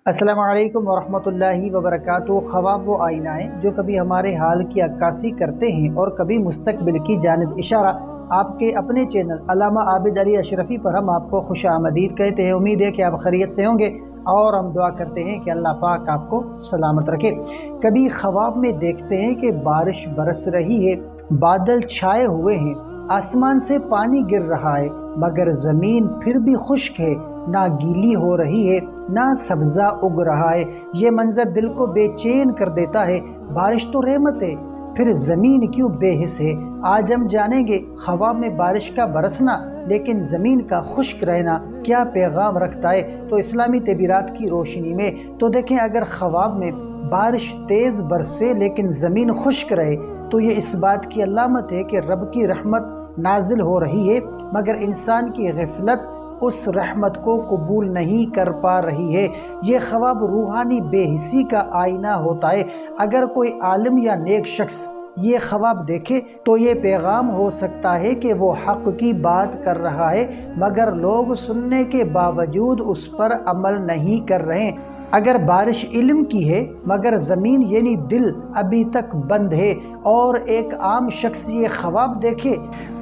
السلام علیکم ورحمۃ اللہ وبرکاتہ۔ خواب وہ آئینہ ہیں جو کبھی ہمارے حال کی عکاسی کرتے ہیں اور کبھی مستقبل کی جانب اشارہ۔ آپ کے اپنے چینل علامہ عابد علی اشرفی پر ہم آپ کو خوش آمدید کہتے ہیں۔ امید ہے کہ آپ خیریت سے ہوں گے اور ہم دعا کرتے ہیں کہ اللہ پاک آپ کو سلامت رکھے۔ کبھی خواب میں دیکھتے ہیں کہ بارش برس رہی ہے، بادل چھائے ہوئے ہیں، آسمان سے پانی گر رہا ہے، مگر زمین پھر بھی خشک ہے، نہ گیلی ہو رہی ہے نہ سبزہ اگ رہا ہے۔ یہ منظر دل کو بے چین کر دیتا ہے۔ بارش تو رحمت ہے، پھر زمین کیوں بے حس ہے؟ آج ہم جانیں گے خواب میں بارش کا برسنا لیکن زمین کا خشک رہنا کیا پیغام رکھتا ہے۔ تو اسلامی تعبیرات کی روشنی میں تو دیکھیں، اگر خواب میں بارش تیز برسے لیکن زمین خشک رہے تو یہ اس بات کی علامت ہے کہ رب کی رحمت نازل ہو رہی ہے، مگر انسان کی غفلت اس رحمت کو قبول نہیں کر پا رہی ہے۔ یہ خواب روحانی بے حسی کا آئینہ ہوتا ہے۔ اگر کوئی عالم یا نیک شخص یہ خواب دیکھے تو یہ پیغام ہو سکتا ہے کہ وہ حق کی بات کر رہا ہے، مگر لوگ سننے کے باوجود اس پر عمل نہیں کر رہے۔ اگر بارش علم کی ہے مگر زمین یعنی دل ابھی تک بند ہے، اور ایک عام شخص یہ خواب دیکھے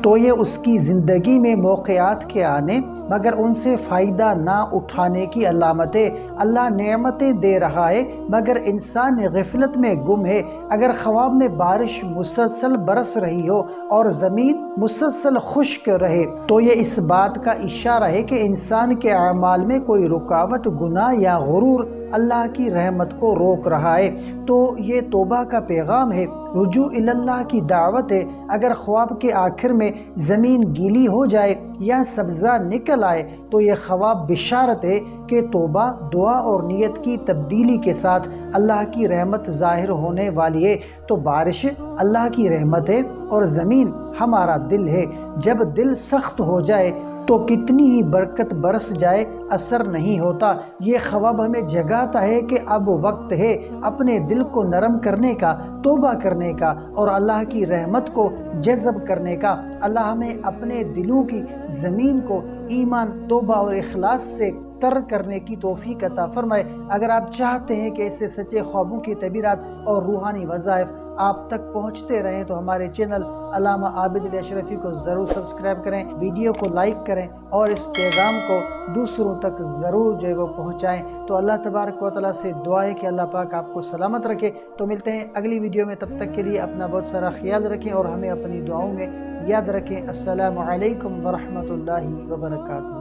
تو یہ اس کی زندگی میں موقعات کے آنے مگر ان سے فائدہ نہ اٹھانے کی علامت ہے۔ اللہ نعمتیں دے رہا ہے مگر انسان غفلت میں گم ہے۔ اگر خواب میں بارش مسلسل برس رہی ہو اور زمین مسلسل خشک رہے تو یہ اس بات کا اشارہ ہے کہ انسان کے اعمال میں کوئی رکاوٹ، گناہ یا غرور اللہ کی رحمت کو روک رہا ہے، تو یہ توبہ کا پیغام ہے، رجوع اللہ کی دعوت ہے۔ اگر خواب کے آخر میں زمین گیلی ہو جائے یا سبزہ نکل آئے تو یہ خواب بشارت ہے کہ توبہ، دعا اور نیت کی تبدیلی کے ساتھ اللہ کی رحمت ظاہر ہونے والی ہے۔ تو بارش اللہ کی رحمت ہے اور زمین ہمارا دل ہے۔ جب دل سخت ہو جائے تو کتنی ہی برکت برس جائے اثر نہیں ہوتا۔ یہ خواب ہمیں جگاتا ہے کہ اب وقت ہے اپنے دل کو نرم کرنے کا، توبہ کرنے کا اور اللہ کی رحمت کو جذب کرنے کا۔ اللہ ہمیں اپنے دلوں کی زمین کو ایمان، توبہ اور اخلاص سے تر کرنے کی توفیق عطا فرمائے۔ اگر آپ چاہتے ہیں کہ ایسے سچے خوابوں کی تعبیرات اور روحانی وظائف آپ تک پہنچتے رہیں تو ہمارے چینل علامہ عابد علی اشرفی کو ضرور سبسکرائب کریں، ویڈیو کو لائک کریں اور اس پیغام کو دوسروں تک ضرور جو ہے وہ پہنچائیں۔ تو اللہ تبارک و تعالیٰ سے دعا ہے کہ اللہ پاک آپ کو سلامت رکھے۔ تو ملتے ہیں اگلی ویڈیو میں، تب تک کے لیے اپنا بہت سارا خیال رکھیں اور ہمیں اپنی دعاؤں میں یاد رکھیں۔ السلام علیکم ورحمۃ اللہ وبرکاتہ۔